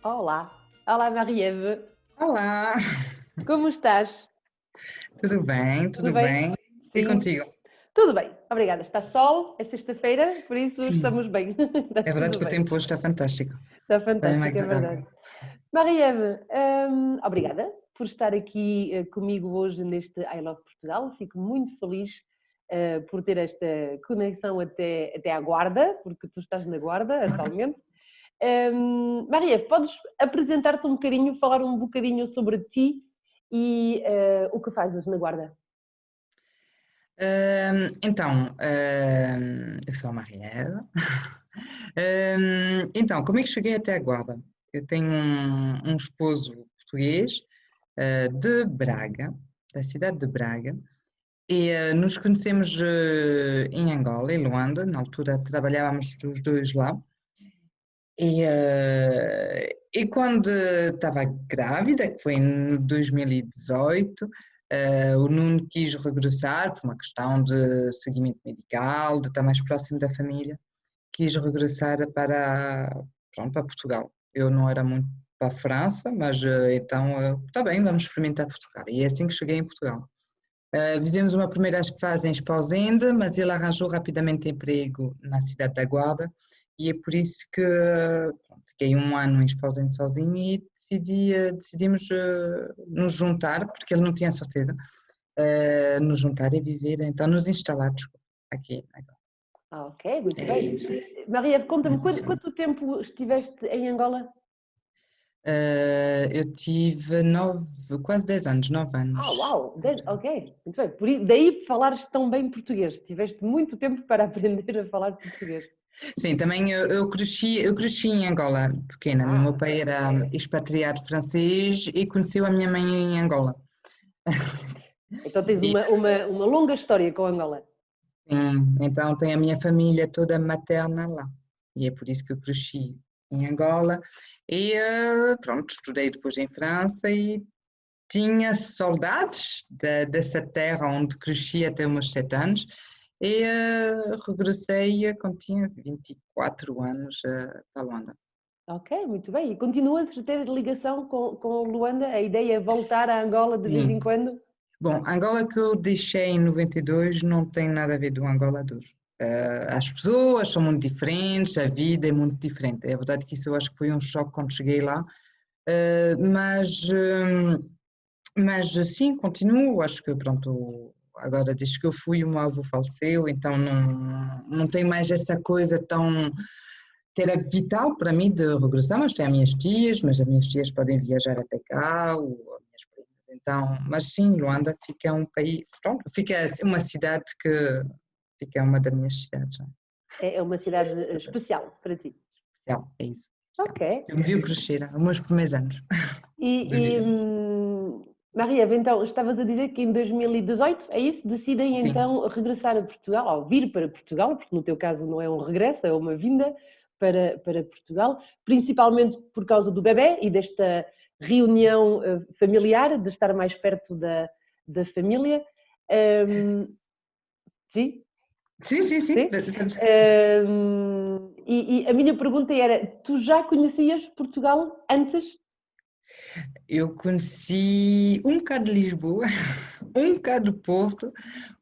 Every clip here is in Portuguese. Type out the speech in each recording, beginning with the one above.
Olá, olá Marie-Ève, Olá, como estás? tudo bem? Tudo Tudo bem? bem? E Sim, contigo? tudo bem, obrigada. Está sol, é sexta-feira, por isso Sim, estamos bem, está é verdade tudo que o bem, tempo hoje está fantástico, está está mesmo fantástico, é verdade. agradável. Marie-Ève, obrigada por estar aqui comigo hoje neste I Love Portugal, fico muito feliz por ter esta conexão até à Guarda, porque tu estás na Guarda atualmente. Marie-Ève, podes apresentar-te um bocadinho, falar um bocadinho sobre ti e o que fazes na Guarda? Eu sou a Mariela. Então, como é que cheguei até a Guarda? Eu tenho um esposo português, de Braga, da cidade de Braga, e nos conhecemos em Angola, em Luanda. Na altura trabalhávamos os dois lá. E quando estava grávida, que foi em 2018, o Nuno quis regressar por uma questão de seguimento medical, de estar mais próximo da família, quis regressar pronto, para Portugal. Eu não era muito para a França, mas então está bem, vamos experimentar Portugal. E é assim que cheguei em Portugal. Vivemos uma primeira fase em Esposende, mas ele arranjou rapidamente emprego na cidade da Guarda e é por isso que pronto, fiquei um ano em Esposende sozinho e decidimos nos juntar, porque ele não tinha certeza, nos juntar e viver, então nos instalar, desculpa, aqui. Ah, ok, muito É bem. isso. Maria, conta-me, Assim quanto tempo estiveste em Angola? Eu tive quase 10 anos, 9 Ah, anos. uau, ok, muito bem. Daí falares tão bem português. Tiveste muito tempo para aprender a falar português. Sim, também eu cresci em Angola, pequena. O meu Ah, pai era expatriado francês e conheceu a minha mãe em Angola. então tens E, uma longa história com Angola. sim, então tem a minha família toda materna lá. E é por isso que eu cresci em Angola. E pronto, estudei depois em França e tinha saudades dessa terra onde cresci até os meus 7 anos. E regressei quando tinha 24 anos para Luanda. Ok, muito bem. E continuas a ter ligação com Luanda? A ideia é voltar a Angola de vez em Sim. quando? Bom, Angola que eu deixei em 92 não tem nada a ver do Angola de hoje. As pessoas são muito diferentes, a vida é muito diferente. É verdade que isso eu acho que foi um choque quando cheguei lá. Mas sim, continuo. Acho que pronto, agora desde que eu fui o meu avô faleceu, então não tem mais essa coisa tão que era vital para mim de regressar, mas tem as minhas tias, mas as minhas tias podem viajar até cá, ou as minhas primas, então, mas sim, Luanda fica um país, pronto, fica uma cidade que fica uma das minhas cidades, não é? É uma cidade especial para ti. Especial, é isso, especial. Ok. Eu me vi crescer os meus primeiros anos de E, vida. Maria, então, estavas a dizer que em 2018, é isso? Decidem Sim, então regressar a Portugal, ou vir para Portugal, porque no teu caso não é um regresso, é uma vinda para Portugal, principalmente por causa do bebé e desta reunião familiar, de estar mais perto da família. Um, sim, sim, sim, sim. sim. E a minha pergunta era: tu já conhecias Portugal antes? Eu conheci um bocado de Lisboa, um bocado do Porto,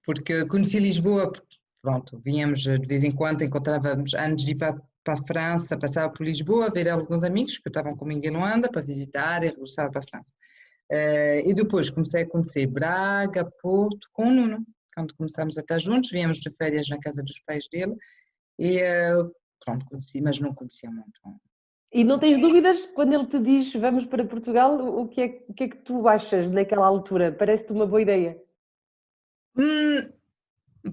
porque conheci Lisboa, porque, pronto, víamos de vez em quando, encontrávamos antes de ir para a França, passava por Lisboa, ver alguns amigos que estavam comigo em Luanda para visitar e regressava para a França. E depois comecei a conhecer Braga, Porto, com o Nuno. Quando começámos a estar juntos, viemos de férias na casa dos pais dele e pronto, conheci, mas não conhecia muito. E não tens dúvidas quando ele te diz vamos para Portugal, o que é que tu achas naquela altura? Parece-te uma boa ideia? Hum,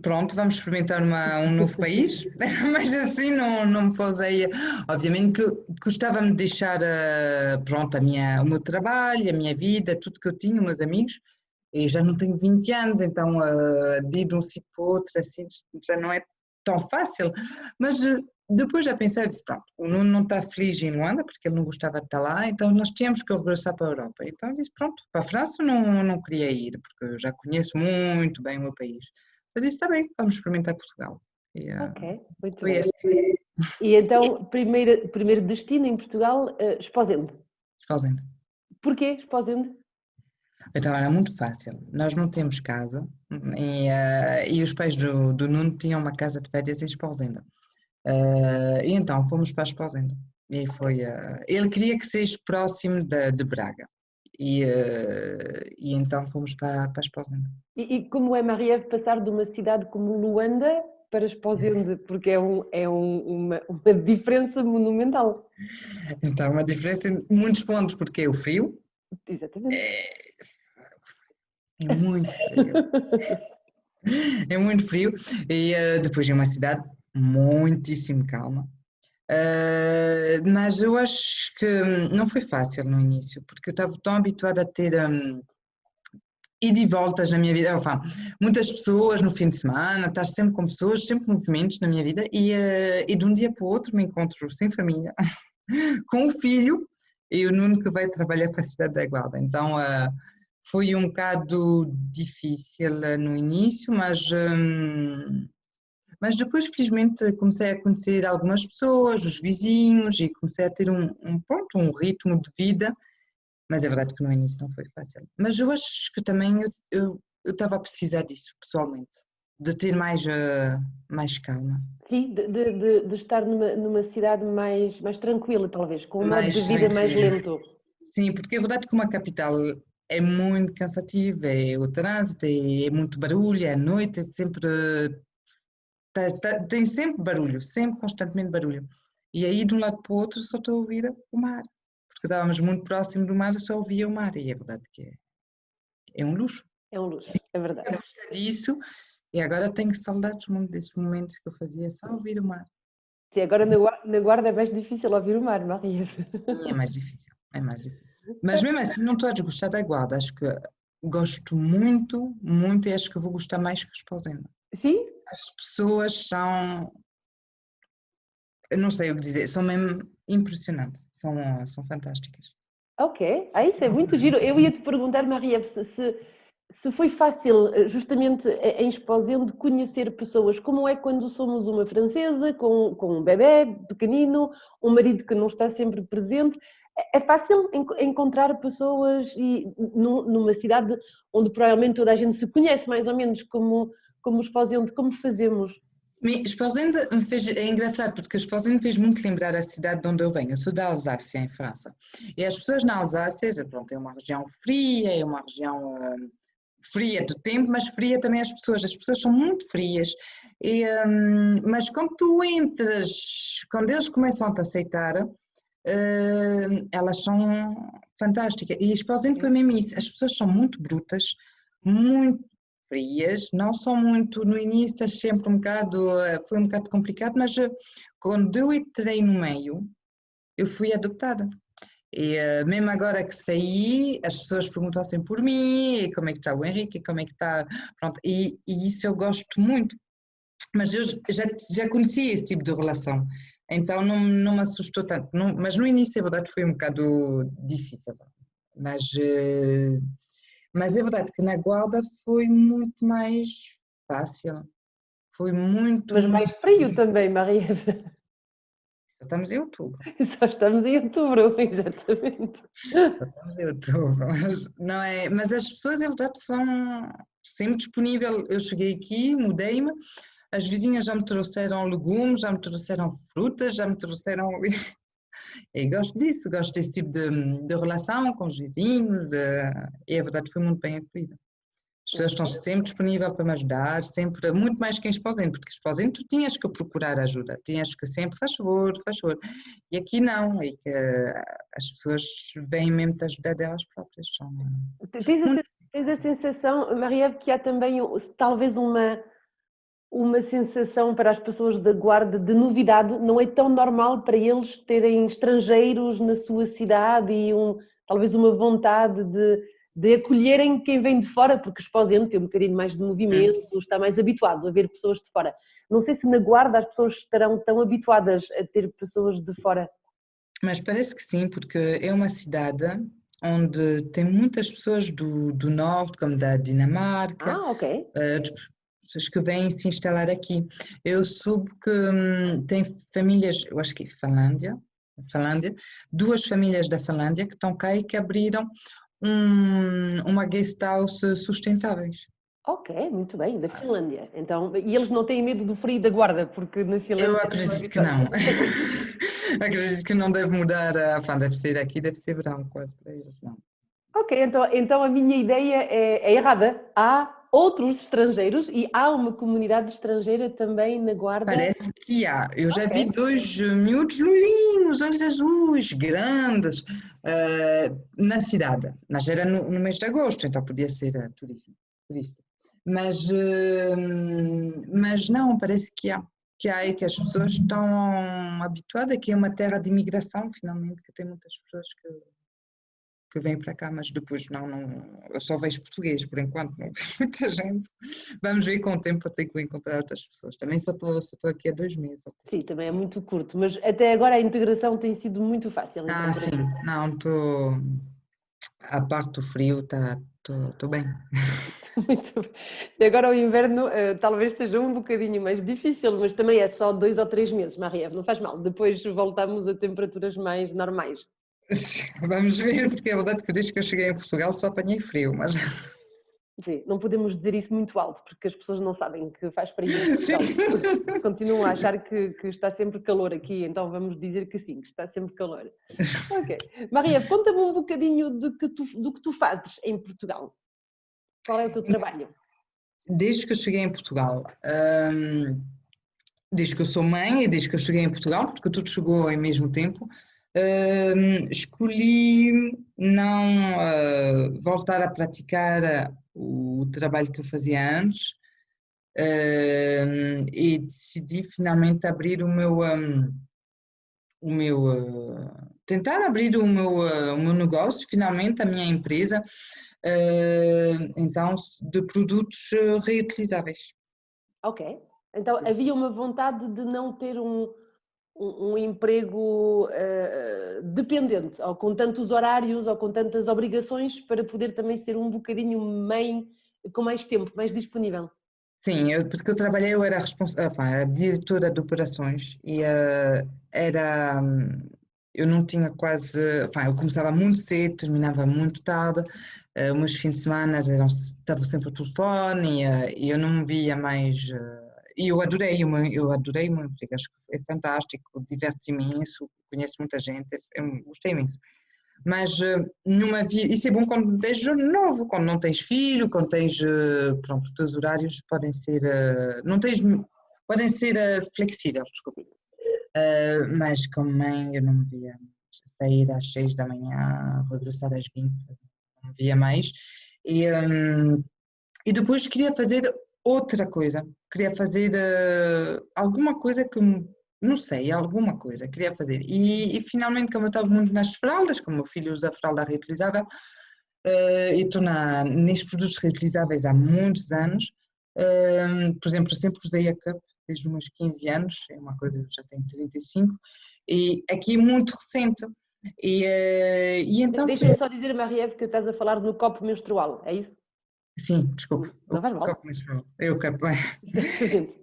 Pronto, vamos experimentar um novo país, mas assim não me pousei. Obviamente que gostava-me de deixar pronto, o meu trabalho, a minha vida, tudo que eu tinha, meus amigos, e já não tenho 20 anos, então de ir de um sítio para o outro assim, já não é tão fácil. Mas depois já pensei, disse, pronto, o Nuno não está feliz em Luanda, porque ele não gostava de estar lá, então nós tínhamos que regressar para a Europa. Então eu disse, pronto, para a França eu não queria ir, porque eu já conheço muito bem o meu país. Eu disse, está bem, vamos experimentar Portugal. E Ok, muito foi bem. assim. E então, primeiro destino em Portugal, Esposende. Esposende. Porquê Esposende? Então era muito fácil. Nós não temos casa e os pais do Nuno tinham uma casa de férias em Esposende. E então fomos para Esposende. E foi, ele queria que seja próximo de Braga. E então fomos para Esposende. E como é, Maria, passar de uma cidade como Luanda para Esposende? Porque uma diferença monumental. Então, uma diferença em muitos pontos, porque é o frio, Exatamente. é muito frio, é muito frio, e depois é uma cidade muitíssimo calma. Mas eu acho que não foi fácil no início, porque eu estava tão habituada a ter ida e voltas na minha vida, enfin, muitas pessoas no fim de semana, estar sempre com pessoas, sempre movimentos na minha vida, e de um dia para o outro me encontro sem família, com um filho, e o Nuno que vai trabalhar para a cidade da Guarda. Então foi um bocado difícil no início, mas depois, felizmente, comecei a conhecer algumas pessoas, os vizinhos, e comecei a ter pronto, um ritmo de vida, mas é verdade que no início não foi fácil. Mas eu acho que também eu estava a precisar disso, pessoalmente, de ter mais calma. Sim, de estar numa cidade mais tranquila, talvez, com um modo de Mais vida mais tranquilo. lento. Sim, porque é verdade que uma capital é muito cansativa, é o trânsito, é muito barulho, é à noite, é sempre, tem sempre barulho, sempre constantemente barulho. E aí de um lado para o outro só estou a ouvir o mar, porque estávamos muito próximo do mar, eu só ouvia o mar, e é verdade que é um luxo. É um luxo, é verdade. Eu gosto disso, e agora tenho saudades muito desses momentos que eu fazia só ouvir o mar. Sim, agora na Guarda é mais difícil ouvir o mar, Maria. E é mais difícil, é mais difícil. Mas mesmo assim não estou a desgostar da Guarda, acho que gosto muito, muito e acho que vou gostar mais que Esposenda. Sim? As pessoas são, eu não sei o que dizer, são mesmo impressionantes, são fantásticas. Ok. Isso é muito giro. Eu ia te perguntar, Maria, se foi fácil, justamente em Esposende, conhecer pessoas, como é quando somos uma francesa, com um bebé pequenino, um marido que não está sempre presente. É fácil encontrar pessoas numa cidade onde provavelmente toda a gente se conhece mais ou menos como Esposende, como fazemos? Esposende é engraçado porque Esposende me fez muito lembrar a cidade de onde eu venho. Eu sou da Alsácia, em França. E as pessoas na Alsácia, pronto, é uma região fria, é uma região fria do tempo, mas fria também as pessoas. As pessoas são muito frias. Mas quando tu entras, quando eles começam a te aceitar, elas são fantásticas. E Esposende foi mesmo isso. As pessoas são muito brutas, muito frias, não são muito, no início sempre foi um bocado complicado, mas quando eu entrei no meio, eu fui adotada. E mesmo agora que saí, as pessoas perguntam sempre por mim, e como é que está o Henrique, como é que está, pronto, e isso eu gosto muito. Mas eu já conhecia esse tipo de relação, então não me assustou tanto. Mas no início, é verdade, foi um bocado difícil. Mas, eh, mas é verdade que na Guarda foi muito mais fácil. Foi muito, Mas mais muito. frio também, Maria. Estamos em outubro. Só estamos em outubro, exatamente. Estamos em outubro. Não é, mas as pessoas, é verdade, são sempre disponíveis. Eu cheguei aqui, mudei-me. As vizinhas já me trouxeram legumes, já me trouxeram frutas, já me trouxeram. E gosto disso, gosto desse tipo de relação com os vizinhos. E é verdade, foi muito bem acolhida. As pessoas estão sempre disponíveis para me ajudar, sempre, muito mais que em Esposende, porque em Esposende tu tinhas que procurar ajuda, tinhas que sempre, faz favor, faz favor. E aqui não, é que as pessoas vêm mesmo te ajudar delas próprias. São muito. Tens a sensação, Maria, que há também talvez uma sensação para as pessoas da Guarda de novidade, não é tão normal para eles terem estrangeiros na sua cidade e talvez uma vontade de acolherem quem vem de fora, porque Esposende tem um bocadinho mais de movimento, está mais habituado a ver pessoas de fora. Não sei se na Guarda as pessoas estarão tão habituadas a ter pessoas de fora. Mas parece que sim, porque é uma cidade onde tem muitas pessoas do norte, como da Dinamarca, Ah, ok. eh, pessoas que vêm se instalar aqui. Eu soube que tem famílias, eu acho que é Finlândia, duas famílias da Finlândia que estão cá e que abriram uma guest house sustentáveis. Ok, muito bem, da Finlândia. Então, e eles não têm medo do frio da Guarda, porque na Eu Finlândia não é acredito que habitual. não. Acredito que não deve mudar. Deve ser aqui, deve ser verão quase para eles, não. Ok, então a minha ideia é errada. Há outros estrangeiros e há uma comunidade estrangeira também na Guarda. Parece que há. Eu já vi Ok. dois miúdos loirinhos, olhos azuis, grandes, na cidade. Mas era no mês de agosto, então podia ser turista. Mas não, parece que há e que as pessoas estão habituadas, que é uma terra de imigração, finalmente, que tem muitas pessoas que vêm para cá, mas depois não, eu só vejo português, por enquanto, não vejo muita gente. Vamos ver com o tempo até que vou encontrar outras pessoas. Também só estou aqui há 2 meses. Sim, também é muito curto, mas até agora a integração tem sido muito fácil, então para Sim, ti. não, estou. A parte do frio, estou bem. Muito bem. E agora o inverno talvez seja um bocadinho mais difícil, mas também é só 2 ou 3 meses, Maria, não faz mal. Depois voltamos a temperaturas mais normais. Vamos ver, porque é verdade que desde que eu cheguei em Portugal só apanhei frio, mas. Sim, não podemos dizer isso muito alto, porque as pessoas não sabem que faz frio em Portugal. Sim. Continuam a achar que está sempre calor aqui, então vamos dizer que sim, que está sempre calor. Ok. Maria, conta-me um bocadinho do que tu fazes em Portugal. Qual é o teu trabalho? Desde que eu cheguei em Portugal, desde que eu sou mãe e desde que eu cheguei em Portugal, porque tudo chegou ao mesmo tempo, escolhi não voltar a praticar o trabalho que eu fazia antes, e decidi finalmente abrir tentar abrir o meu negócio, finalmente, a minha empresa, então, de produtos reutilizáveis. Ok. Então havia uma vontade de não ter um emprego dependente, ou com tantos horários, ou com tantas obrigações, para poder também ser um bocadinho mãe com mais tempo, mais disponível. Sim, porque eu era responsável, era diretora de operações e eu não tinha quase, eu começava muito cedo, terminava muito tarde, os meus fins de semana estavam sempre ao telefone e eu não me via mais, e eu adorei o meu emprego, acho que é fantástico, diverte-se imenso, conheço muita gente, eu gostei imenso. Mas numa vida, isso é bom quando tens novo, quando não tens filho, quando tens, pronto, os teus horários podem ser, não tens, podem ser flexíveis, desculpa. Mas como mãe eu não me via sair às 6 da manhã, regressar às 20, não me via mais. E depois queria fazer outra coisa, queria fazer alguma coisa que não sei, alguma coisa, queria fazer. E finalmente, como eu estava muito nas fraldas, como o meu filho usa fralda reutilizável, e estou nestes produtos reutilizáveis há muitos anos. Por exemplo, eu sempre usei a Cup desde os meus 15 anos, é uma coisa, eu já tenho 35, e aqui é muito recente. E então, Deixa-me só dizer, Maria, que estás a falar no copo menstrual, é isso? sim, desculpe, o Não faz copo mal. menstrual, eu o copo. Exatamente.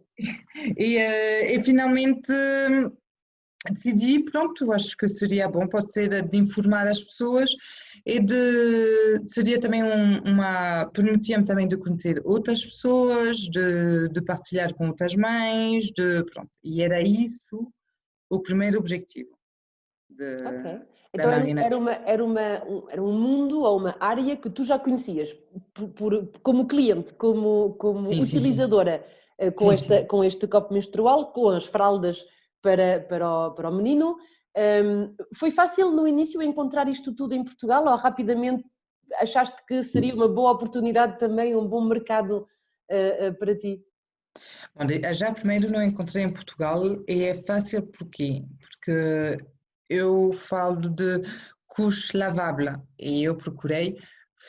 E finalmente decidi, pronto, acho que seria bom, pode ser de informar as pessoas e seria também permitia-me também de conhecer outras pessoas, de partilhar com outras mães, pronto, e era isso o primeiro objetivo Ok. da Então Marina. era um mundo ou uma área que tu já conhecias como cliente, como Sim, sim, sim, utilizadora, sim, sim. com este copo menstrual, com as fraldas para o menino. Foi fácil no início encontrar isto tudo em Portugal ou rapidamente achaste que seria uma boa oportunidade também, um bom mercado para ti? Bom, já primeiro não encontrei em Portugal e é fácil porque eu falo de couche lavable e eu procurei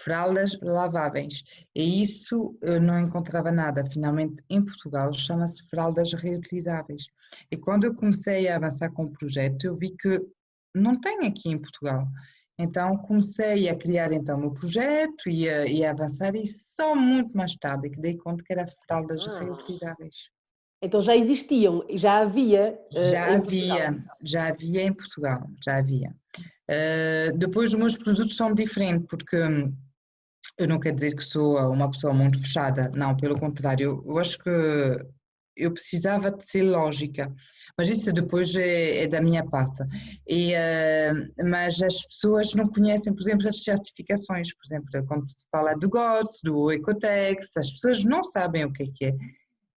fraldas laváveis e isso eu não encontrava nada. Finalmente em Portugal chama-se fraldas reutilizáveis. E quando eu comecei a avançar com o projeto eu vi que não tem aqui em Portugal. Então comecei a criar então o meu projeto e a avançar e só muito mais tarde é que dei conta que era fraldas Ah, reutilizáveis. então já existiam e já havia em Portugal. Já havia em Portugal, já havia. Depois os meus produtos são diferentes porque eu não quero dizer que sou uma pessoa muito fechada, não, pelo contrário, eu acho que eu precisava de ser lógica, mas isso depois é da minha parte. Mas as pessoas não conhecem, por exemplo, as certificações, por exemplo, quando se fala do GOTS, do Ecotex, as pessoas não sabem o que é.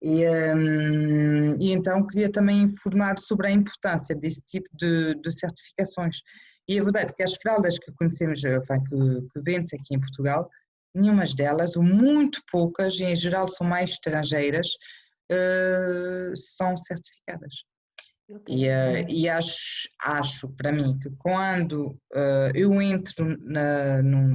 E então queria também informar sobre a importância desse tipo de certificações. E é verdade que as fraldas que conhecemos, enfin, que vende-se aqui em Portugal, nenhuma delas, ou muito poucas, e em geral são mais estrangeiras, são certificadas. Ok. E acho para mim que quando eu entro,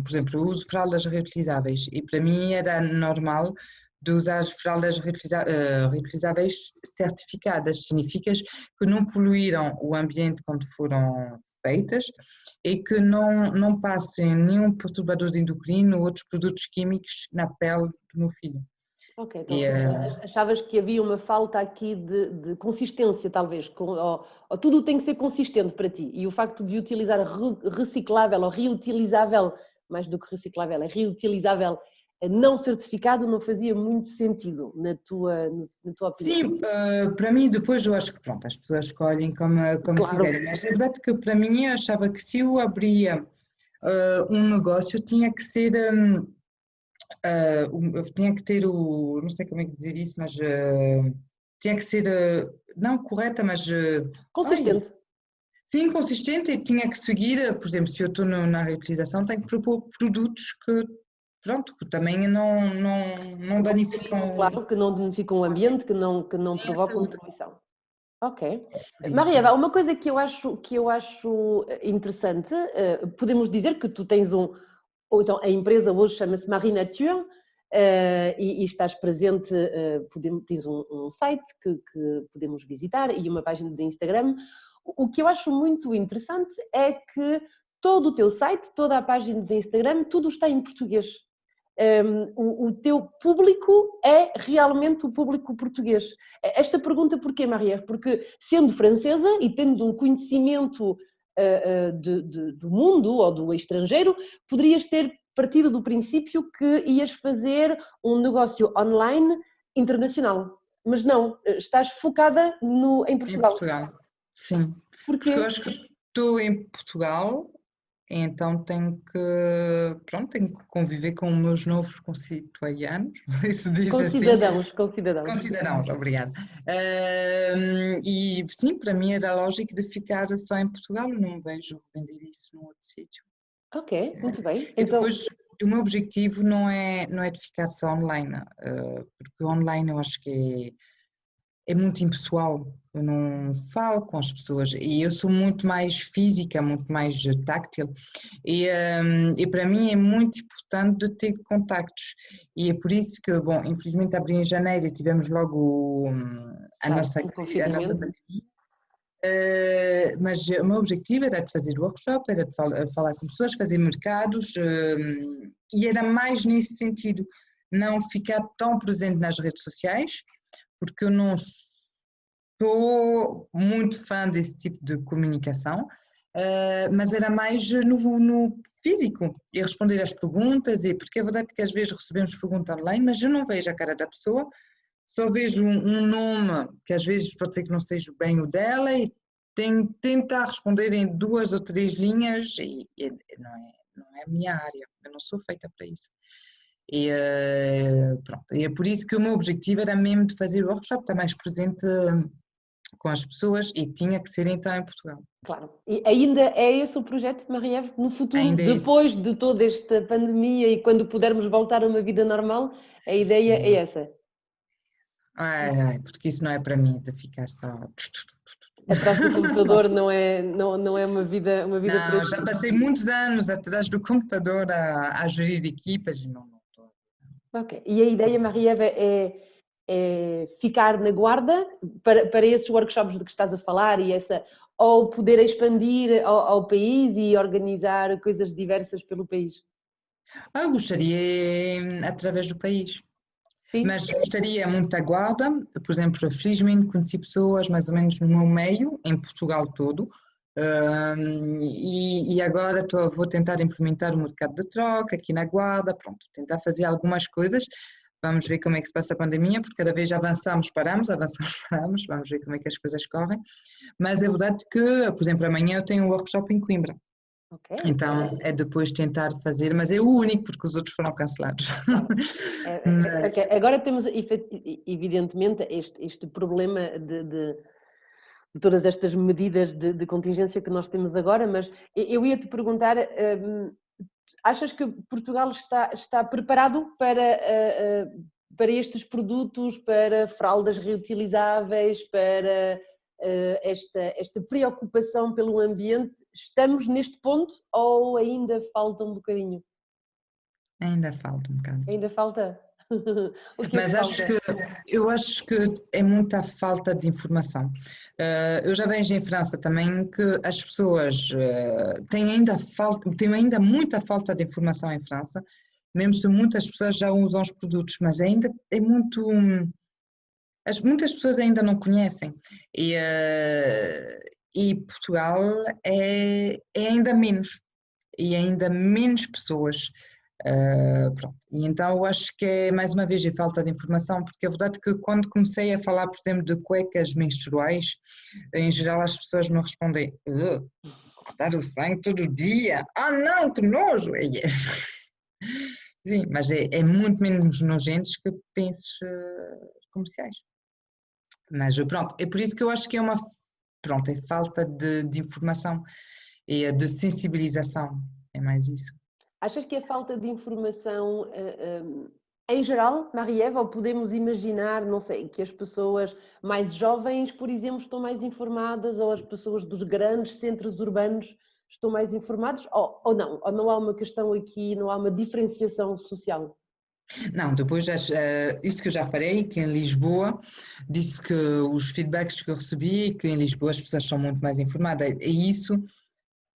por exemplo, eu uso fraldas reutilizáveis e para mim era normal de usar fraldas reutilizáveis certificadas, significa que não poluíram o ambiente quando foram feitas e que não passem nenhum perturbador endocrino ou outros produtos químicos na pele do meu filho. Ok, então E, achavas que havia uma falta aqui de consistência, talvez, ou tudo tem que ser consistente para ti, e o facto de utilizar reciclável ou reutilizável, mais do que reciclável, é reutilizável, não certificado, não fazia muito sentido na tua opinião. sim, para mim depois eu acho que pronto, as pessoas escolhem como Claro, quiserem, mas é verdade que para mim eu achava que se eu abria um negócio tinha que ser, tinha que ter não sei como é que dizer isso, mas tinha que ser, não correta, mas ai, consistente. sim, consistente e tinha que seguir, por exemplo, se eu estou na reutilização tenho que propor produtos que, pronto, que também não danificam Claro, que não danificam o ambiente, que não nem a provocam saúde, poluição. Ok. por isso. Maria Eva, uma coisa que eu acho interessante, podemos dizer que tu tens ou então a empresa hoje chama-se Marie Nature, e estás presente, tens um site que podemos visitar e uma página de Instagram. O que eu acho muito interessante é que todo o teu site, toda a página de Instagram, tudo está em português. O teu público é realmente o público português. Esta pergunta porquê, Maria? Porque sendo francesa e tendo um conhecimento do mundo ou do estrangeiro, poderias ter partido do princípio que ias fazer um negócio online internacional. Mas não, estás focada em Em Portugal. Portugal, sim. Porquê? Porque eu acho que estou em Portugal, então tenho que conviver com os meus novos concitoyanos, não sei se diz Com assim, cidadãos, com cidadãos. concidadãos, obrigada. E sim, para mim era lógico de ficar só em Portugal, eu não me vejo vender isso num outro sítio. Ok, muito bem. E Então, depois, o meu objetivo não é de ficar só online, porque online eu acho que é muito impessoal, eu não falo com as pessoas e eu sou muito mais física, muito mais táctil e para mim é muito importante de ter contactos e é por isso que, bom, infelizmente abri em janeiro e tivemos logo claro, um a nossa confinamento. pandemia, mas o meu objetivo era de fazer workshop, era de falar com pessoas, fazer mercados e era mais nesse sentido, não ficar tão presente nas redes sociais, porque eu não sou muito fã desse tipo de comunicação, mas era mais no físico e responder às perguntas, porque é verdade que às vezes recebemos perguntas online, mas eu não vejo a cara da pessoa, só vejo um nome que às vezes pode ser que não seja bem o dela e tenho tentar responder em 2 ou 3 linhas e não é a minha área, eu não sou feita para isso. Pronto, e é por isso que o meu objetivo era mesmo de fazer o workshop, estar mais presente com as pessoas e tinha que ser então em Portugal. Claro. E ainda é esse o projeto, Maria, no futuro, Ainda é isso. depois de toda esta pandemia e quando pudermos voltar a uma vida normal, a ideia é Sim. essa. Ai, porque isso não é para mim de ficar só. Atrás do Não computador sei. não é uma vida para Não, já ti. passei muitos anos atrás do computador a gerir equipas e não estou. Ok. E a ideia, Maria, é ficar na guarda para esses workshops de que estás a falar e essa ou poder expandir ao país e organizar coisas diversas pelo país? Eu gostaria através do país. Sim? Mas gostaria muito da Guarda, por exemplo, felizmente conheci pessoas mais ou menos no meu meio, em Portugal todo, e agora vou tentar implementar o mercado de troca aqui na Guarda, pronto, tentar fazer algumas coisas, vamos ver como é que se passa a pandemia, porque cada vez avançamos, paramos, avançamos, paramos, vamos ver como é que as coisas correm, mas é verdade que, por exemplo, amanhã eu tenho um workshop em Coimbra. Ok. Então é depois tentar fazer, mas é o único porque os outros foram cancelados. Ok. Agora temos evidentemente este problema de todas estas medidas de contingência que nós temos agora, mas eu ia te perguntar, achas que Portugal está preparado para estes produtos, para fraldas reutilizáveis, para esta preocupação pelo ambiente? Estamos neste ponto ou ainda falta um bocadinho? Ainda falta um bocado. Ainda falta? O que é que Mas falta? eu acho que é muita falta de informação. Eu já vejo em França também que as pessoas têm ainda muita falta de informação em França, mesmo se muitas pessoas já usam os produtos, mas ainda é muito. Muitas pessoas ainda não conhecem. E Portugal é ainda menos. E ainda menos pessoas. Pronto. E então eu acho que é mais uma vez a falta de informação, porque é verdade que quando comecei a falar, por exemplo, de cuecas menstruais, em geral as pessoas me respondem: dar o sangue todo dia? Ah não, que nojo! Sim, mas é muito menos nojentos que pensos comerciais. Mas pronto, é por isso que eu acho que pronto, é falta de informação e de sensibilização, é mais isso. Achas que a falta de informação em geral, Marie-Ève, ou podemos imaginar, não sei, que as pessoas mais jovens, por exemplo, estão mais informadas, ou as pessoas dos grandes centros urbanos estão mais informadas, ou não? Ou não há uma questão aqui, não há uma diferenciação social? Não, depois isso que eu já falei, que em Lisboa, disse que os feedbacks que eu recebi, que em Lisboa as pessoas são muito mais informadas, e isso,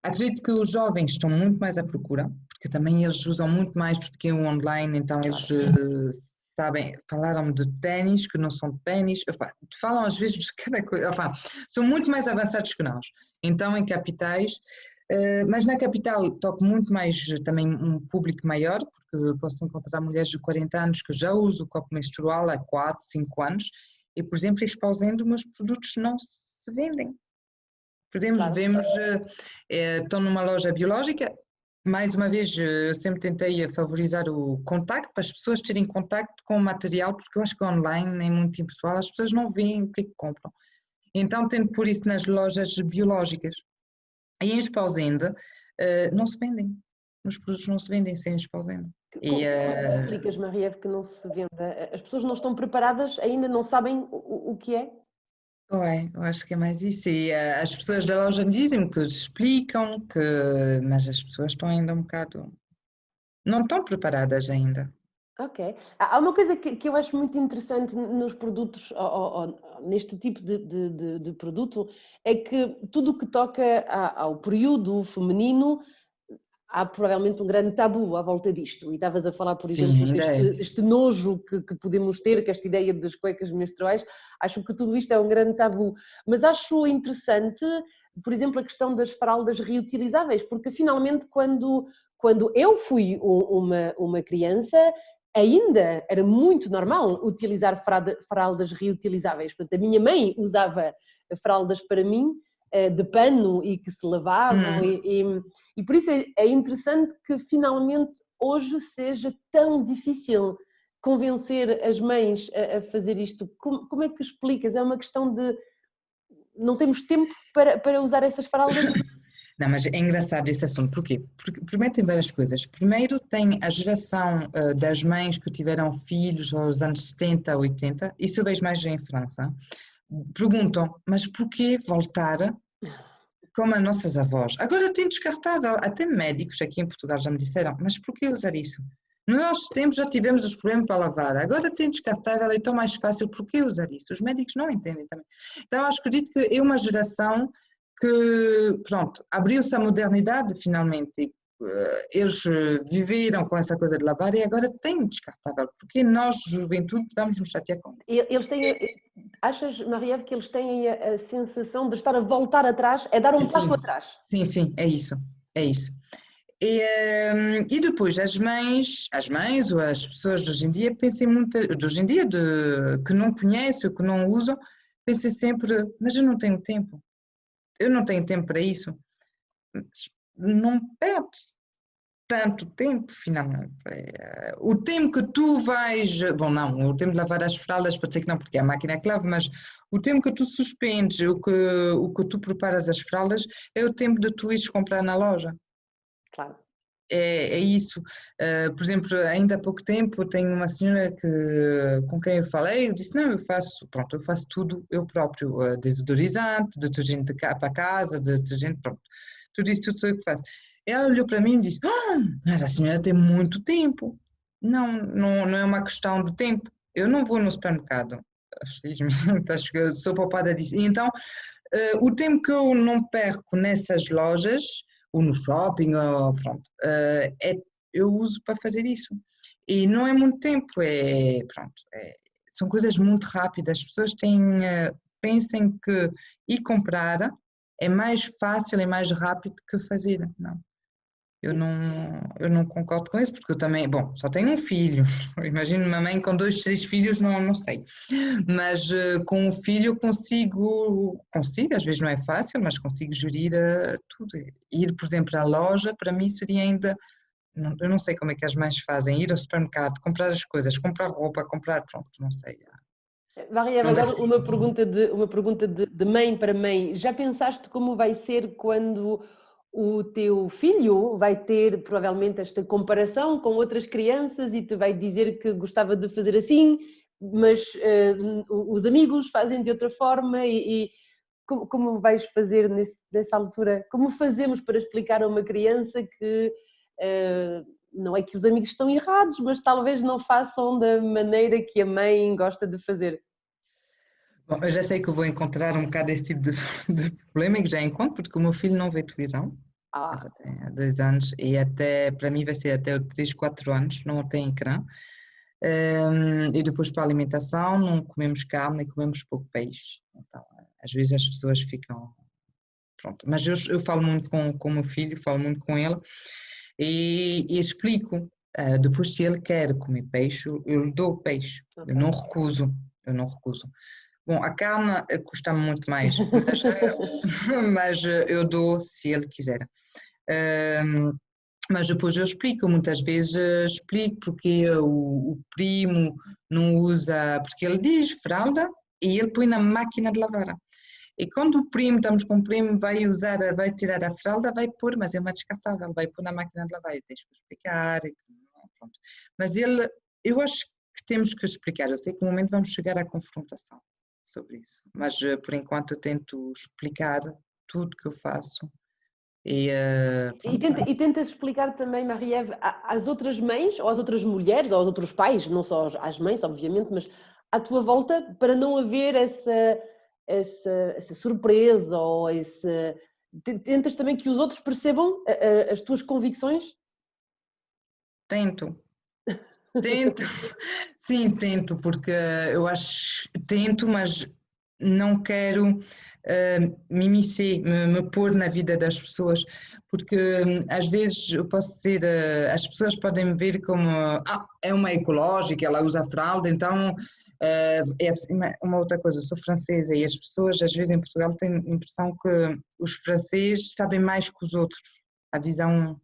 acredito que os jovens estão muito mais à procura, porque também eles usam muito mais do que o online, então eles sabem, falaram de ténis, que não são ténis, falam às vezes de cada coisa, são muito mais avançados que nós. Então em capitais, mas na capital toco muito mais também um público maior, porque posso encontrar mulheres de 40 anos que já usam o copo menstrual há 4, 5 anos, e por exemplo, exposendo, meus produtos não se vendem. Por exemplo, Claro. vemos, estão numa loja biológica, mais uma vez, eu sempre tentei favorizar o contacto, para as pessoas terem contacto com o material, porque eu acho que online é muito impessoal, as pessoas não veem o que é que compram. Então tento pôr isso nas lojas biológicas. E em Esposende, não se vendem. Os produtos não se vendem sem Esposende. Como explicas, Maria, que não se venda? As pessoas não estão preparadas, ainda não sabem o que é? Eu acho que é mais isso. E as pessoas da loja dizem-me que explicam, mas as pessoas estão ainda um bocado. Não estão preparadas ainda. Ok. Há uma coisa que eu acho muito interessante nos produtos, ou neste tipo de produto, é que tudo o que toca ao período feminino, há provavelmente um grande tabu à volta disto. E estavas a falar, por Sim, exemplo, ainda é. deste nojo que podemos ter, que esta ideia das cuecas menstruais, acho que tudo isto é um grande tabu. Mas acho interessante, por exemplo, a questão das fraldas reutilizáveis, porque finalmente quando eu fui uma criança, ainda era muito normal utilizar fraldas reutilizáveis. Portanto, a minha mãe usava fraldas para mim de pano e que se lavavam e por isso é interessante que finalmente hoje seja tão difícil convencer as mães a fazer isto. Como é que explicas? É uma questão de não temos tempo para usar essas fraldas? Não, mas é engraçado esse assunto. Porquê? Porque primeiro tem várias coisas. Primeiro tem a geração das mães que tiveram filhos aos anos 70, 80, isso eu vejo mais em França. Perguntam, mas porquê voltar como as nossas avós? Agora tem descartável. Até médicos aqui em Portugal já me disseram, mas porquê usar isso? No nosso tempo já tivemos os problemas para lavar, agora tem descartável, é tão mais fácil, porquê usar isso? Os médicos não entendem também. Então acho que acredito que é uma geração que, pronto, abriu-se a modernidade finalmente. Eles viveram com essa coisa de lavar e agora têm descartável, porque nós, juventude, vamos nos chatear com isso. Eles têm, achas, Maria, que eles têm a sensação de estar a voltar atrás, é dar um passo atrás? Sim, é isso, é isso. E depois as mães ou as pessoas de hoje em dia pensem muito, de hoje em dia, que não conhecem ou que não usam, pensem sempre, mas eu não tenho tempo para isso. Não perde tanto tempo, finalmente. O tempo que tu vais. Bom, não, o tempo de lavar as fraldas pode ser que não, porque é a máquina é que lava, mas o tempo que tu suspendes, o que tu preparas as fraldas, é o tempo de tu ires comprar na loja. Claro. É isso. Por exemplo, ainda há pouco tempo tenho uma senhora com quem eu falei, eu disse, não, eu faço tudo eu próprio, desodorizante, detergente para casa, detergente, pronto, tudo isso, tudo sou eu que faço. Ela olhou para mim e disse, mas a senhora tem muito tempo. Não é uma questão de tempo. Eu não vou no supermercado, felizmente, acho que eu sou poupada disso. E então, o tempo que eu não perco nessas lojas, ou no shopping, ou pronto, eu uso para fazer isso. E não é muito tempo, são coisas muito rápidas. As pessoas pensem que ir comprar é mais fácil e mais rápido que fazer. Não. Eu não concordo com isso, porque eu também, bom, só tenho um filho. Imagino uma mãe com 2, 3 filhos, não sei. Mas com um filho consigo, às vezes não é fácil, mas consigo gerir tudo. Ir, por exemplo, à loja, para mim seria ainda, eu não sei como é que as mães fazem, ir ao supermercado, comprar as coisas, comprar roupa, comprar, pronto, não sei. Maria, Não deve agora ser uma pergunta de mãe para mãe. Já pensaste como vai ser quando o teu filho vai ter provavelmente esta comparação com outras crianças e te vai dizer que gostava de fazer assim, mas os amigos fazem de outra forma e como vais fazer nessa altura? Como fazemos para explicar a uma criança que não é que os amigos estão errados, mas talvez não façam da maneira que a mãe gosta de fazer? Bom, eu já sei que eu vou encontrar um bocado esse tipo de, de problema e que já encontro, porque o meu filho não vê televisão. Ah, Já tem há 2 anos e até, para mim vai ser até os 3, 4 anos, não tem ecrã. E depois para a alimentação não comemos carne e comemos pouco peixe. Então, às vezes as pessoas ficam, pronto. Mas eu falo muito com o meu filho, falo muito com ele e explico. Depois se ele quer comer peixe, eu lhe dou peixe. ok. Eu não recuso. Bom, a carne custa-me muito mais, mas eu dou se ele quiser. Ahm, mas depois eu explico, muitas vezes explico porque o primo não usa, porque ele diz fralda e ele põe na máquina de lavar. E quando estamos com o primo, vai tirar a fralda, vai pôr, mas é uma descartável, vai pôr na máquina de lavar e deixa eu explicar. Pronto. Mas eu acho que temos que explicar, eu sei que no momento vamos chegar à confrontação sobre isso, mas por enquanto eu tento explicar tudo que eu faço e pronto. E tentas explicar também, Marie-Ève, às outras mães, ou às outras mulheres, ou aos outros pais, não só às mães, obviamente, mas à tua volta, para não haver essa surpresa, ou tentas também que os outros percebam as tuas convicções? Tento, tento, sim, tento, porque eu acho, tento, mas não quero me pôr na vida das pessoas, porque às vezes eu posso dizer, as pessoas podem me ver como, é uma ecológica, ela usa fralda, então é uma outra coisa, eu sou francesa e as pessoas às vezes em Portugal têm a impressão que os franceses sabem mais que os outros, a visão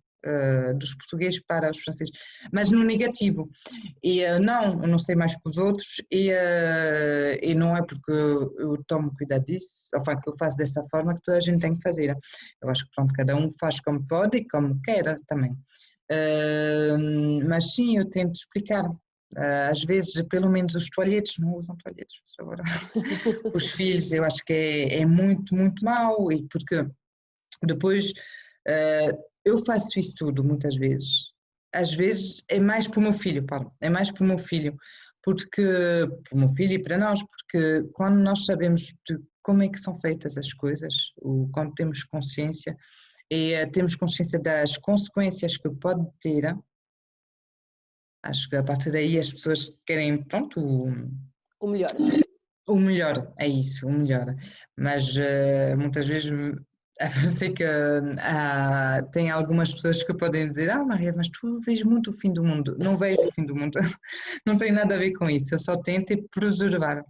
dos portugueses para os franceses, mas no negativo. E eu não sei mais que os outros e não é porque eu tomo cuidado disso, enfin, que eu faço dessa forma que toda a gente tem que fazer. Eu acho que pronto, cada um faz como pode e como quer também. Mas sim, eu tento explicar. Às vezes, pelo menos os toalhetes, não usam toalhetes, agora. Os filhos, eu acho que é muito, muito mau, e porque depois eu faço isso tudo muitas vezes. Às vezes é mais para o meu filho, Paulo, é mais para o meu filho, porque para o meu filho e para nós, porque quando nós sabemos de como é que são feitas as coisas, quando temos consciência, e temos consciência das consequências que pode ter. Acho que a partir daí as pessoas querem, pronto, O melhor. o melhor, é isso, o melhor. Mas muitas vezes sei que tem algumas pessoas que podem dizer: Maria, mas tu vês muito o fim do mundo. Não vejo o fim do mundo, não tem nada a ver com isso. Eu só tento preservar,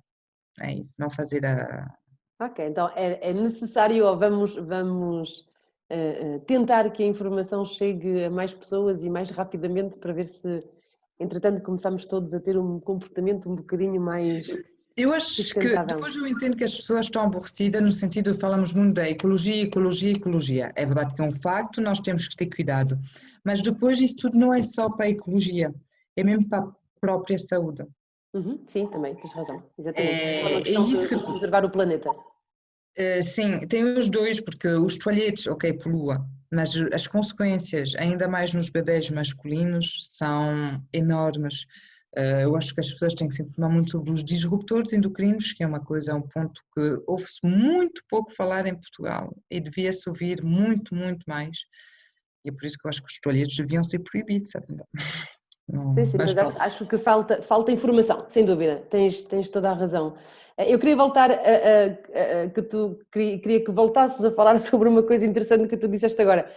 é isso, não fazer a. Ok, então é necessário, ou vamos tentar que a informação chegue a mais pessoas e mais rapidamente para ver se, entretanto, começamos todos a ter um comportamento um bocadinho mais Eu acho que sustentável. depois eu entendo que as pessoas estão aborrecidas no sentido de falamos muito da ecologia, ecologia, ecologia. É verdade que é um facto, nós temos que ter cuidado. Mas depois isso tudo não é só para a ecologia, é mesmo para a própria saúde. Uhum, sim, também, tens razão, exatamente. É uma É questão isso que. de preservar o planeta. Sim, tem os dois, porque os toalhetes, ok, polua, mas as consequências, ainda mais nos bebés masculinos, são enormes. Eu acho que as pessoas têm que se informar muito sobre os disruptores endocrinos, que é uma coisa, um ponto que ouve-se muito pouco falar em Portugal e devia-se ouvir muito, muito mais. E é por isso que eu acho que os toalhetes deviam ser proibidos, sabe? Não, Sim, sim, mas mas pronto. acho que falta informação, sem dúvida, tens toda a razão. Eu queria voltar que queria que voltasses a falar sobre uma coisa interessante que tu disseste agora.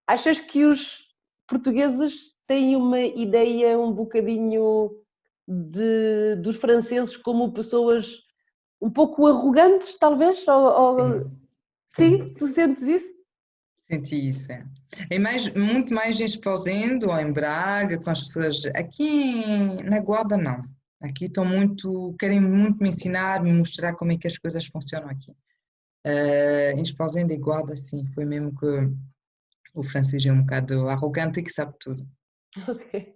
Achas que os portugueses têm uma ideia um bocadinho dos franceses como pessoas um pouco arrogantes, talvez? Sim, sim. Sim, tu sentes isso? Senti isso, é. Muito mais em Esposende ou em Braga, com as pessoas. Na Guarda, não. Aqui querem muito me ensinar, me mostrar como é que as coisas funcionam aqui. Em Esposende e Guarda, sim, foi mesmo que o francês é um bocado arrogante e que sabe tudo. Ok.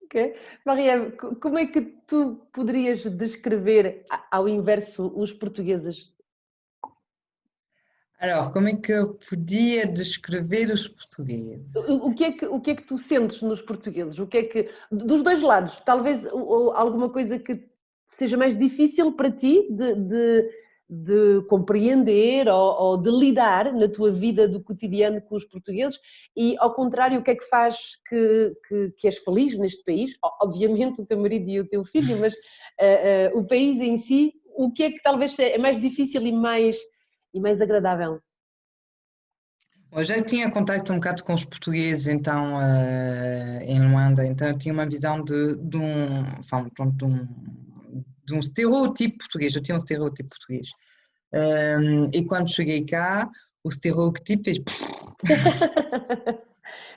Ok. Maria, como é que tu poderias descrever ao inverso os portugueses? Alors, como é que eu podia descrever os portugueses? O que é que tu sentes nos portugueses? O que é que, dos dois lados, talvez alguma coisa que seja mais difícil para ti de compreender ou de lidar na tua vida do cotidiano com os portugueses e, ao contrário, o que é que faz que és feliz neste país? Obviamente o teu marido e o teu filho, mas o país em si, o que é que talvez é mais difícil e mais agradável? Eu já tinha contacto um bocado com os portugueses, então, em Luanda, então eu tinha uma visão pronto, de um estereótipo português, eu tinha um estereótipo português. E quando cheguei cá, o estereótipo fez.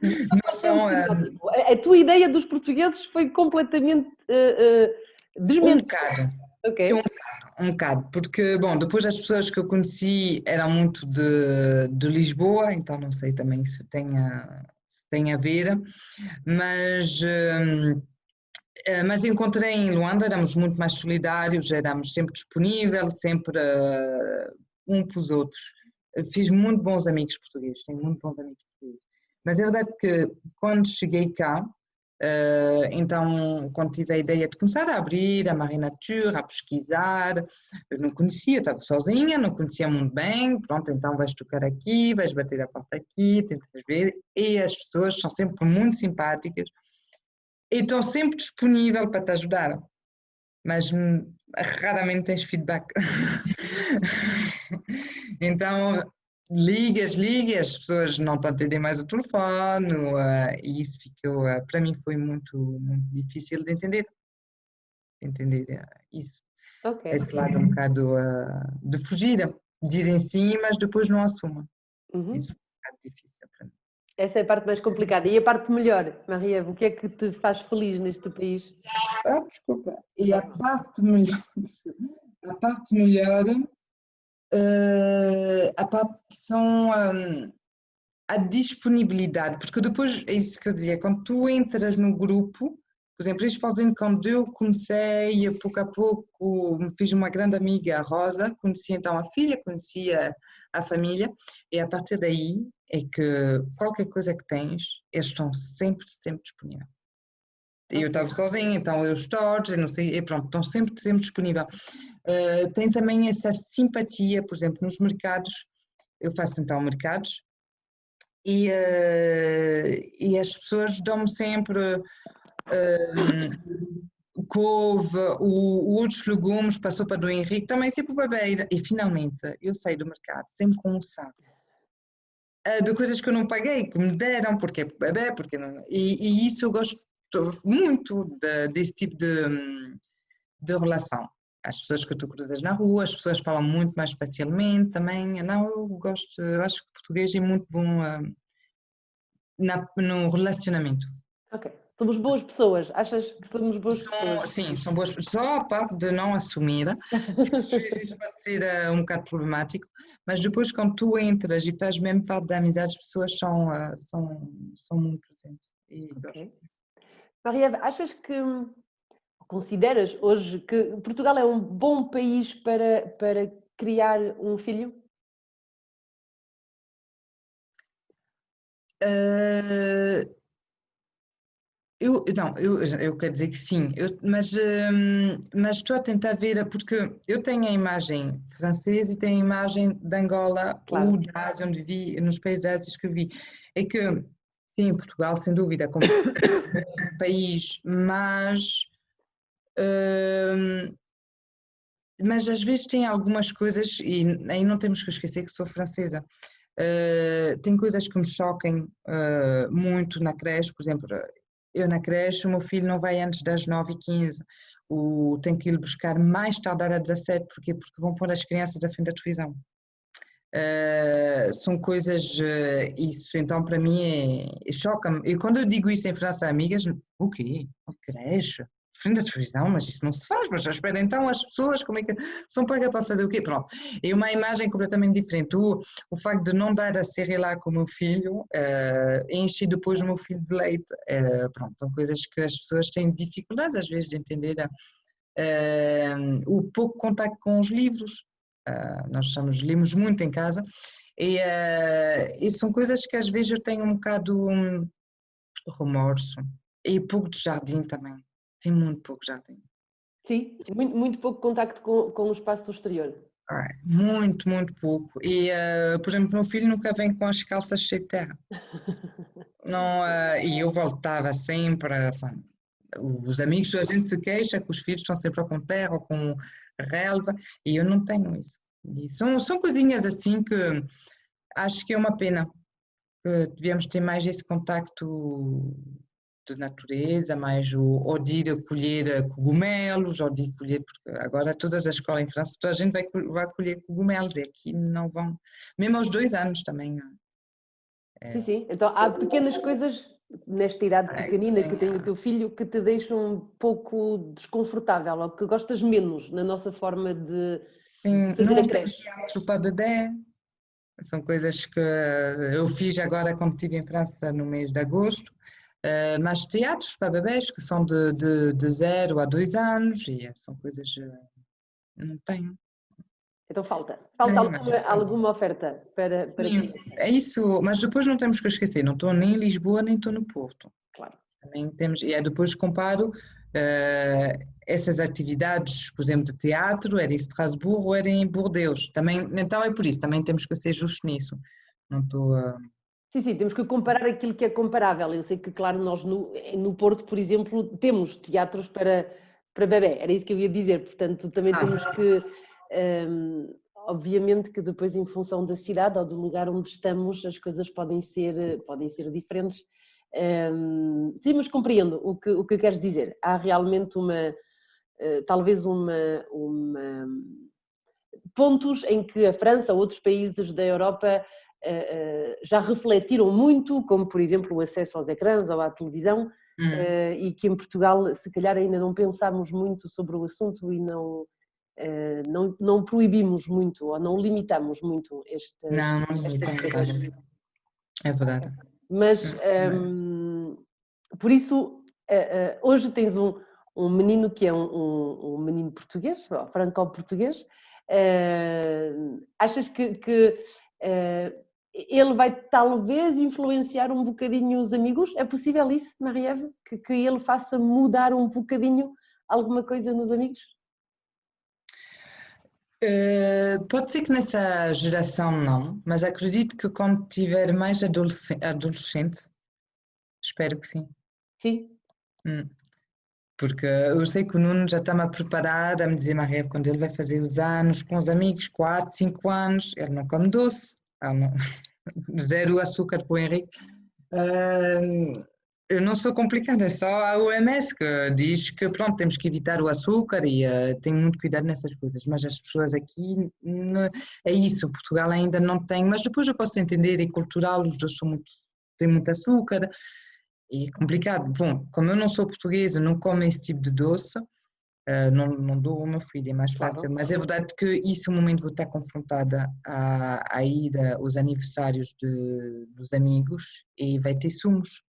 Não É um são estereótipo. A tua ideia dos portugueses foi completamente um desmentida. bocado, Ok. um bocado, porque, bom, depois as pessoas que eu conheci eram muito de Lisboa, então não sei também se tem a ver, mas. Mas encontrei em Luanda, éramos muito mais solidários, éramos sempre disponíveis, sempre um para os outros. Fiz muito bons amigos portugueses, tenho muito bons amigos portugueses. Mas é verdade que quando cheguei cá, então quando tive a ideia de começar a abrir a Marie Nature, a pesquisar, eu não conhecia, estava sozinha, não conhecia muito bem, pronto, então vais tocar aqui, vais bater a porta aqui, tentas ver, e as pessoas são sempre muito simpáticas e estão sempre disponível para te ajudar, mas raramente tens feedback. Então, ligas, as pessoas não te atendem mais o telefone, e isso ficou, para mim foi muito, muito difícil de entender isso. Ok. Esse lado um bocado de fugir, dizem sim, mas depois não assumem. Isso Uhum. foi um bocado difícil para mim. Essa é a parte mais complicada. E a parte melhor, Maria, o que é que te faz feliz neste país? Desculpa. E a parte melhor, a parte são a disponibilidade, porque depois é isso que eu dizia, quando tu entras no grupo, por exemplo, eles fazem quando eu comecei, a pouco, me fiz uma grande amiga, a Rosa, conheci então a filha, conhecia a família, e a partir daí é que qualquer coisa que tens, eles estão sempre, sempre disponíveis. Eu estava sozinha, então eu stories, e não sei, e pronto, estão sempre disponível. Tem também essa simpatia, por exemplo, nos mercados, eu faço então mercados e as pessoas dão-me sempre couve, outros legumes para a sopa do Henrique, também sempre babeira. E finalmente eu saí do mercado sempre com um saco de coisas que eu não paguei, que me deram, porque é bebê, porque não. E isso eu gosto muito desse tipo de relação. As pessoas que tu cruzas na rua, as pessoas falam muito mais facilmente também. Não, eu gosto, eu acho que o português é muito bom no relacionamento. Ok. Somos boas pessoas. Achas que somos boas pessoas? Sim, são boas. Só a parte de não assumir, que às vezes isso pode ser um bocado problemático, mas depois quando tu entras e fazes mesmo parte da amizade, as pessoas são muito presentes. E gosto. Ok. Maria, achas que consideras hoje que Portugal é um bom país para criar um filho? Uh, eu quero dizer que sim, mas estou a tentar ver, porque eu tenho a imagem francesa e tenho a imagem de Angola ou Claro. da Ásia, onde vi, nos países ásios que eu vi. É que, sim, Portugal, sem dúvida, como país, hum, mas às vezes tem algumas coisas, e aí não temos que esquecer que sou francesa. Tem coisas que me choquem muito na creche, por exemplo, eu na creche, o meu filho não vai antes das 9h15, tenho que ir buscar mais tardar às 17, porque vão pôr as crianças à frente da televisão. São coisas, isso então para mim choca-me. E quando eu digo isso em França a amigas, o quê? Uma creche? Frente da televisão? Mas isso não se faz, mas espera, então as pessoas como é que são pagas para fazer o quê? Pronto, é uma imagem completamente diferente. O facto de não dar a ser lá com o meu filho enche depois o meu filho de leite. Pronto, são coisas que as pessoas têm dificuldades às vezes de entender. O pouco contacto com os livros. Nós lemos muito em casa e são coisas que às vezes eu tenho um bocado remorso. E pouco de jardim também. Tem muito pouco jardim. Sim, muito pouco contacto com o espaço exterior. Muito pouco. Por exemplo, meu filho nunca vem com as calças cheias de terra. Não, e eu voltava sempre. Os amigos, a gente se queixa que os filhos estão sempre com terra ou com relva, e eu não tenho isso. E são coisinhas assim que acho que é uma pena. Que devíamos ter mais esse contacto de natureza, mais ou de ir a colher cogumelos, ou de ir colher, porque agora todas as escolas em França, toda a gente vai colher cogumelos, e aqui não vão, mesmo aos 2 anos também. Sim, É, sim. Então há pequenas coisas nesta idade pequenina que tem, tem o teu filho que te deixam um pouco desconfortável ou que gostas menos na nossa forma de sim, fazer a não tem creche. teatro para bebê, são coisas que eu fiz agora quando estive em França no mês de agosto, mas teatros para bebés que são de 0 a 2 anos, e são coisas não tenho. Então falta Tem, mas alguma oferta para sim, crianças. é isso, mas depois não temos que esquecer, não estou nem em Lisboa nem estou no Porto. Claro. Também temos, e aí depois comparo eh, essas atividades, por exemplo, de teatro, era em Estrasburgo ou era em Bordeaux. Também, então é por isso, também temos que ser justos nisso. Não estou a. Sim, sim, temos que comparar aquilo que é comparável. Eu sei que, claro, nós no Porto, por exemplo, temos teatros para bebé, era isso que eu ia dizer, portanto, também temos que, obviamente que depois em função da cidade ou do lugar onde estamos, as coisas podem ser diferentes. Sim, mas compreendo o que queres dizer. Há realmente talvez pontos em que a França ou outros países da Europa já refletiram muito, como por exemplo o acesso aos ecrãs ou à televisão, Hum, e que em Portugal se calhar ainda não pensámos muito sobre o assunto e não proibimos muito ou não limitamos muito não, não limita, estas é coisas. verdade. É verdade. Mas Mas, por isso hoje tens um menino que é um menino português, franco-português. Achas que ele vai talvez influenciar um bocadinho os amigos? É possível isso, Maria-Eve? Que ele faça mudar um bocadinho alguma coisa nos amigos? Pode ser que nessa geração não, mas acredito que quando tiver mais adolescente, espero que sim. Sim? Hum. Porque eu sei que o Nuno já está-me a preparar, a me dizer, Maria, quando ele vai fazer os anos com os amigos, 4, 5 anos, ele não come doce, zero açúcar para o Henrique. Eu não sou complicada, é só a OMS que diz que pronto, temos que evitar o açúcar e tenho muito cuidado nessas coisas, mas as pessoas aqui, é isso, Portugal ainda não tem, mas depois eu posso entender, é cultural, os dois têm muito açúcar, e é complicado. Bom, como eu não sou portuguesa, não como esse tipo de doce, não dou ao meu filho, é mais fácil. Claro. Mas é verdade que isso, no momento, vou estar confrontada a ir aos aniversários dos amigos e vai ter sumos,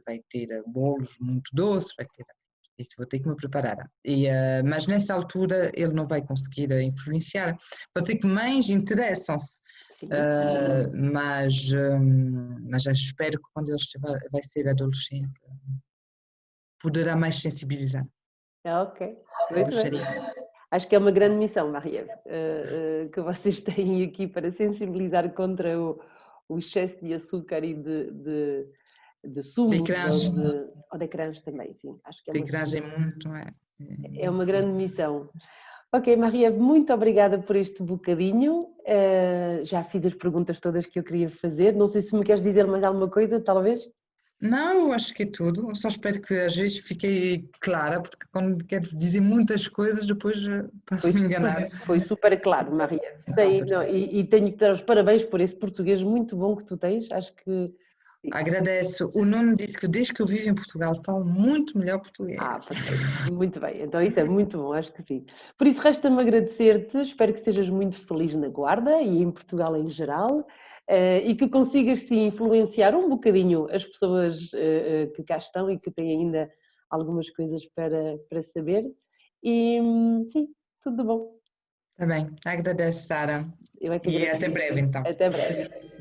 vai ter bolos muito doces, vai ter. Isso vou ter que me preparar. Mas nessa altura ele não vai conseguir influenciar. Pode ser que mães interessam-se, Sim. mas já espero que quando ele vai ser adolescente poderá mais sensibilizar. Ok, Eu muito bem. gostaria. Acho que é uma grande missão, Maria, que vocês têm aqui para sensibilizar contra o excesso de açúcar e de De sumos ecrãs, ou de ecrãs também, sim. Acho que de ecrãs é muito. é uma grande missão. Ok, Maria, muito obrigada por este bocadinho. Já fiz as perguntas todas que eu queria fazer. Não sei se me queres dizer mais alguma coisa, talvez? Não, eu acho que é tudo. Eu só espero que às vezes fique clara, porque quando quero dizer muitas coisas, depois posso me enganar. Foi super claro, Maria. Então, Sei, não, perfeito. e tenho que dar os parabéns por esse português muito bom que tu tens. Acho que. Agradeço. O Nuno disse que desde que eu vivo em Portugal falo muito melhor português. Perfeito. Muito bem. Então isso é muito bom, acho que sim. Por isso, resta-me agradecer-te. Espero que estejas muito feliz na Guarda e em Portugal em geral. E que consigas, sim, influenciar um bocadinho as pessoas que cá estão e que têm ainda algumas coisas para saber. E, sim, tudo de bom. Está bem. Agradeço, Sara. Eu é que E até agradeço. breve, então. Até breve.